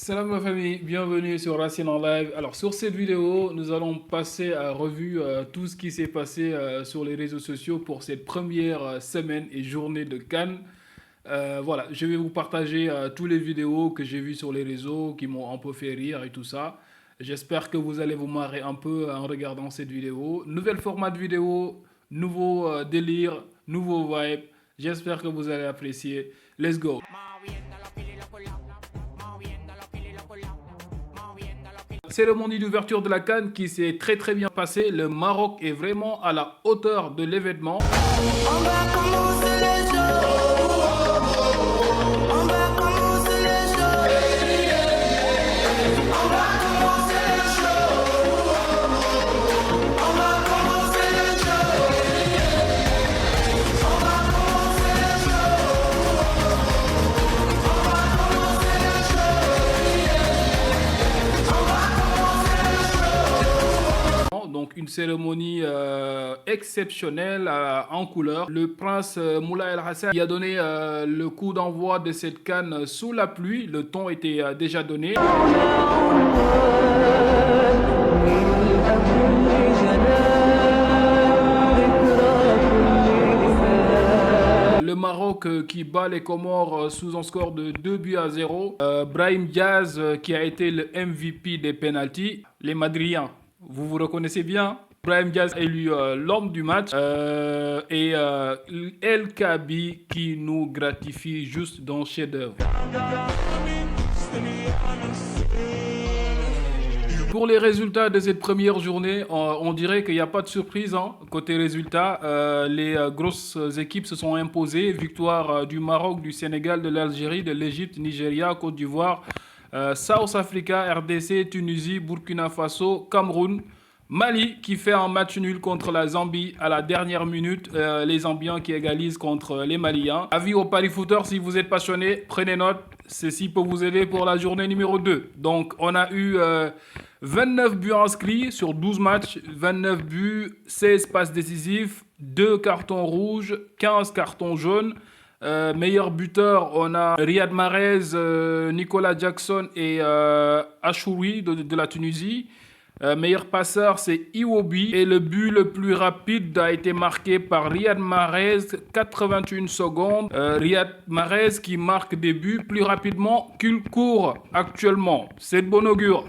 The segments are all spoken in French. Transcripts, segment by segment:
Salam ma famille, bienvenue sur Racine en live. Alors sur cette vidéo, nous allons passer à revue tout ce qui s'est passé sur les réseaux sociaux pour cette première semaine et journée de Cannes. Voilà, je vais vous partager toutes les vidéos que j'ai vues sur les réseaux qui m'ont un peu fait rire et tout ça. J'espère que vous allez vous marrer un peu en regardant cette vidéo. Nouvel format de vidéo, nouveau délire, nouveau vibe. J'espère que vous allez apprécier. Let's go. Cérémonie d'ouverture de la CAN qui s'est très bien passée. Le Maroc est vraiment à la hauteur de l'événement. On va commencer les jeux. On va commencer les jeux. On va commencer les jeux. On va commencer les jeux. On va commencer les jeux. On va commencer les jeux. Donc une cérémonie exceptionnelle en couleur. Le prince Moulay El Hassan qui a donné le coup d'envoi de cette CAN sous la pluie. Le ton était déjà donné. Le Maroc qui bat les Comores sous un score de 2-0. Brahim Diaz qui a été le MVP des pénaltys. Les Madriens, vous vous reconnaissez bien. Brahim Diaz élu l'homme du match et El Kabi qui nous gratifie juste dans chef-d'œuvre. Pour les résultats de cette première journée, on dirait qu'il n'y a pas de surprise côté résultats. Les grosses équipes se sont imposées. Victoire du Maroc, du Sénégal, de l'Algérie, de l'Égypte, Nigeria, Côte d'Ivoire, South Africa, RDC, Tunisie, Burkina Faso, Cameroun. Mali qui fait un match nul contre la Zambie à la dernière minute. Les Zambiens qui égalisent contre les Maliens. Avis aux paris footeurs, si vous êtes passionné, prenez note. Ceci peut vous aider pour la journée numéro 2. Donc on a eu 29 buts inscrits sur 12 matchs. 29 buts, 16 passes décisives, 2 cartons rouges, 15 cartons jaunes. Meilleur buteur, on a Riyad Mahrez, Nicolas Jackson et Achouri de la Tunisie. Meilleur passeur, c'est Iwobi. Et le but le plus rapide a été marqué par Riyad Mahrez, 81 secondes. Riyad Mahrez qui marque des buts plus rapidement qu'il court actuellement. C'est de bon augure.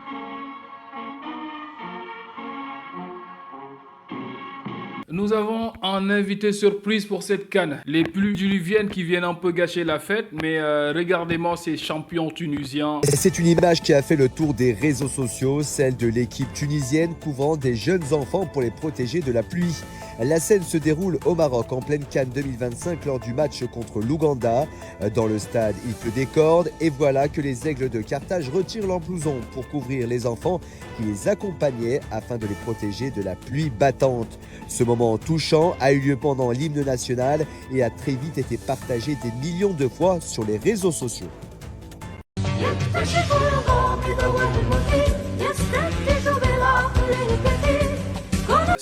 Nous avons un invité surprise pour cette CAN. Les plus diluviennes qui viennent un peu gâcher la fête, mais regardez-moi ces champions tunisiens. C'est une image qui a fait le tour des réseaux sociaux, celle de l'équipe tunisienne couvrant des jeunes enfants pour les protéger de la pluie. La scène se déroule au Maroc en pleine CAN 2025 lors du match contre l'Ouganda. Dans le stade, il pleut des cordes et voilà que les Aigles de Carthage retirent leur blouson pour couvrir les enfants qui les accompagnaient afin de les protéger de la pluie battante. Ce moment touchant a eu lieu pendant l'hymne national et a très vite été partagé des millions de fois sur les réseaux sociaux.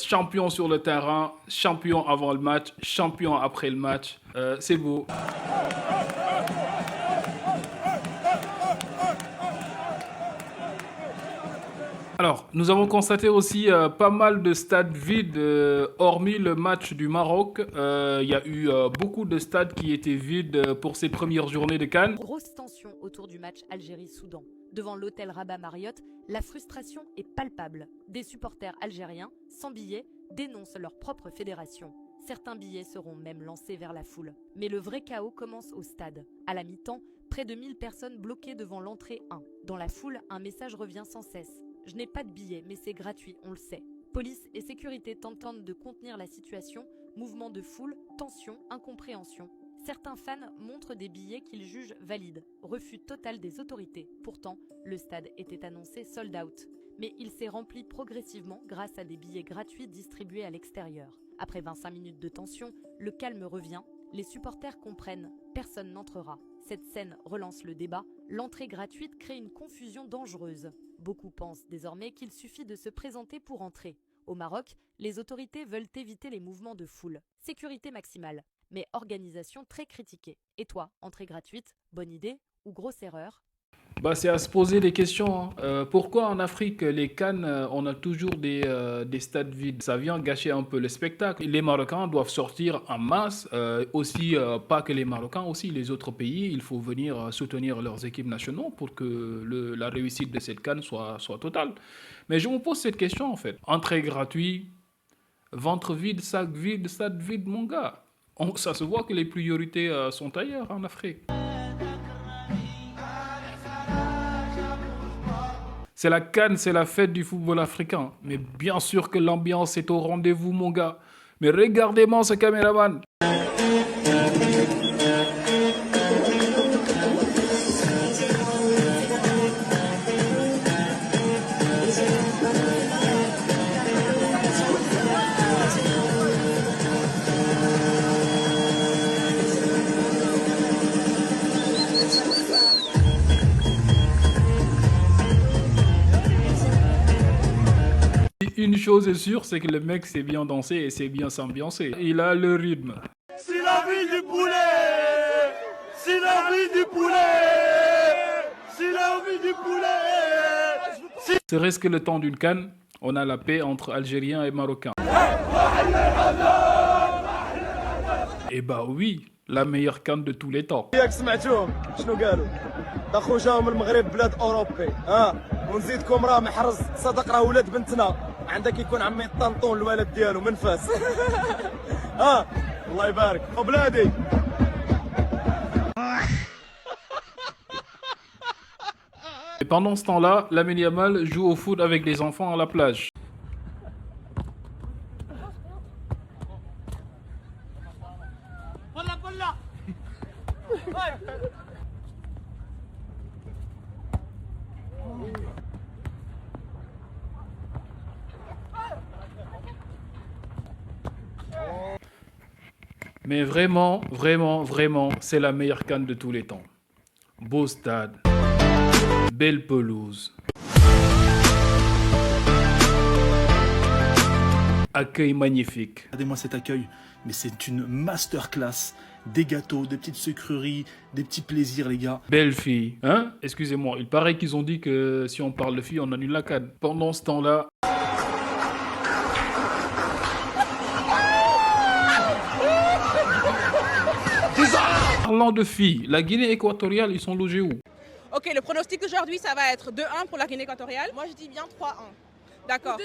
Champion sur le terrain, champion avant le match, champion après le match. C'est beau. Alors, nous avons constaté aussi pas mal de stades vides, hormis le match du Maroc. Il y a eu beaucoup de stades qui étaient vides pour ces premières journées de CAN. Grosse tension autour du match Algérie-Soudan. Devant l'hôtel Rabat Marriott, la frustration est palpable. Des supporters algériens, sans billets, dénoncent leur propre fédération. Certains billets seront même lancés vers la foule. Mais le vrai chaos commence au stade. À la mi-temps, près de 1000 personnes bloquées devant l'entrée 1. Dans la foule, un message revient sans cesse. Je n'ai pas de billets, mais c'est gratuit, on le sait. Police et sécurité tentent de contenir la situation, mouvement de foule, tension, incompréhension. Certains fans montrent des billets qu'ils jugent valides, refus total des autorités. Pourtant, le stade était annoncé sold out. Mais il s'est rempli progressivement grâce à des billets gratuits distribués à l'extérieur. Après 25 minutes de tension, le calme revient. Les supporters comprennent, personne n'entrera. Cette scène relance le débat. L'entrée gratuite crée une confusion dangereuse. Beaucoup pensent désormais qu'il suffit de se présenter pour entrer. Au Maroc, les autorités veulent éviter les mouvements de foule. Sécurité maximale, mais organisation très critiquée. Et toi, entrée gratuite, bonne idée ou grosse erreur ? Bah, c'est à se poser des questions, hein. Pourquoi en Afrique, les CAN, on a toujours des stades vides? Ça vient gâcher un peu le spectacle. Les Marocains doivent sortir en masse, aussi, pas que les Marocains, aussi les autres pays. Il faut venir soutenir leurs équipes nationales pour que la réussite de cette CAN soit totale. Mais je me pose cette question en fait. Entrée gratuite, ventre vide, sac vide, stade vide, mon gars. Ça se voit que les priorités sont ailleurs en Afrique. C'est la CAN, c'est la fête du football africain. Mais bien sûr que l'ambiance est au rendez-vous, mon gars. Mais regardez-moi ce caméraman. Une chose est sûre, c'est que le mec sait bien danser et sait bien s'ambiancer. Il a le rythme. C'est la vie du poulet! C'est la vie du poulet! C'est la vie du poulet! Serait-ce que le temps d'une CAN, on a la paix entre Algériens et Marocains. Eh bah oui, la meilleure CAN de tous les temps. ياك سمعتوهم شنو قالوا؟ اخو جاهم من المغرب بلاد اوروبي ونزيدكم راه محرز صدق راه ولاد بنتنا عندك يكون عمي طنطون الولد ديالو من فاس الله يبارك وبلادي. Et pendant ce temps-là, Lamine Yamal joue au foot avec les enfants à la plage. Mais vraiment, vraiment, vraiment, c'est la meilleure CAN de tous les temps. Beau stade, belle pelouse, accueil magnifique. Regardez-moi cet accueil, mais c'est une masterclass. Des gâteaux, des petites sucreries, des petits plaisirs, les gars. Belle fille, hein? Excusez-moi, il paraît qu'ils ont dit que si on parle de filles, on annule la CAN. Pendant ce temps-là... Parlant de filles, la Guinée équatoriale, ils sont logés où? Ok, le pronostic aujourd'hui, ça va être 2-1 pour la Guinée équatoriale. Moi, je dis bien 3-1. D'accord. 2-0,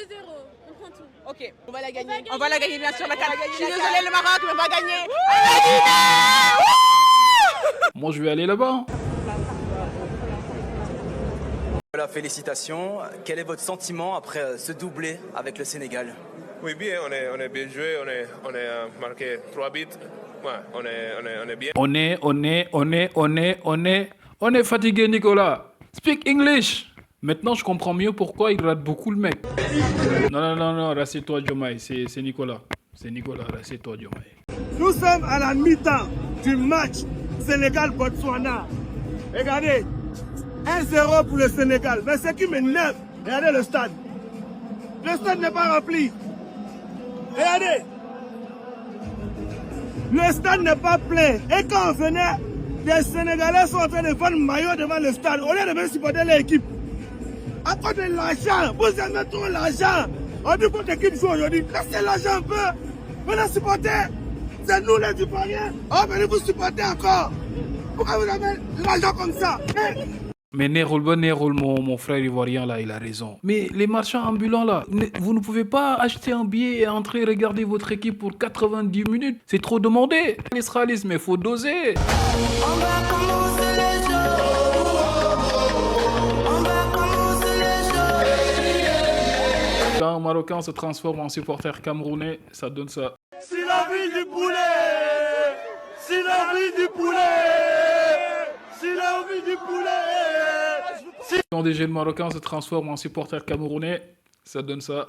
on prend tout. Ok, On va la gagner. on va la gagner, bien sûr, la CAN. Je suis la désolée, CAN. le Maroc, mais on va gagner. Moi, je vais aller là-bas. Voilà, félicitations. Quel est votre sentiment après ce doublé avec le Sénégal? Oui, bien, on est bien joué, on a marqué 3 buts. Ouais, on est bien. On est fatigué, Nicolas. Speak English. Maintenant, je comprends mieux pourquoi il rate beaucoup le mec. Non, rassieds-toi, Diomaye. C'est Nicolas. C'est Nicolas, rassieds-toi, Diomaye. Nous sommes à la mi-temps du match Sénégal-Botswana. Regardez, 1-0 pour le Sénégal. Mais ce qui m'énerve, regardez le stade. Le stade n'est pas rempli. Regardez. Le stade n'est pas plein. Et quand on venait, les Sénégalais sont en train de vendre maillot devant le stade. Au lieu de même supporter l'équipe. À cause de l'argent, vous aimez trop l'argent. On dit votre équipe joue aujourd'hui. Laissez l'argent un peu. Venez supporter. C'est nous les Ivoiriens. Oh, venez vous supporter encore. Pourquoi vous avez l'argent comme ça? Mais Néroul, mon frère ivoirien, là, il a raison. Mais les marchands ambulants, là, vous ne pouvez pas acheter un billet et entrer regarder votre équipe pour 90 minutes. C'est trop demandé. L'israélisme, il faut doser. On va commencer les jeux. On va commencer les jeux. Quand un Marocain se transforme en supporter camerounais, ça donne ça. C'est la vie du poulet. C'est la vie du poulet. C'est la vie du poulet. Quand des jeunes Marocains se transforment en supporters camerounais, ça donne ça.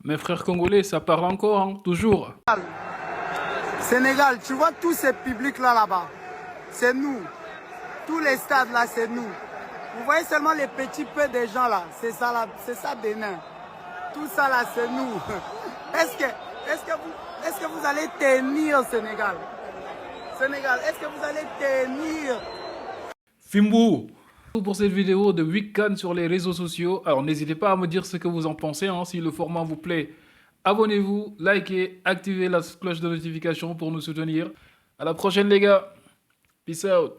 Mes frères congolais, ça parle encore, hein, toujours. Sénégal, tu vois tous ces publics là-bas. c'est nous. Tous les stades là, c'est nous. Vous voyez seulement les petits peu des gens là, c'est ça là, c'est ça Bénin. Tout ça là, c'est nous. Est-ce que vous allez tenir Sénégal? Sénégal, est-ce que vous allez tenir? Fimbu! Pour cette vidéo de Week-Can sur les réseaux sociaux. Alors n'hésitez pas à me dire ce que vous en pensez. Si le format vous plaît, abonnez-vous, likez, activez la cloche de notification pour nous soutenir. À la prochaine les gars. Peace out.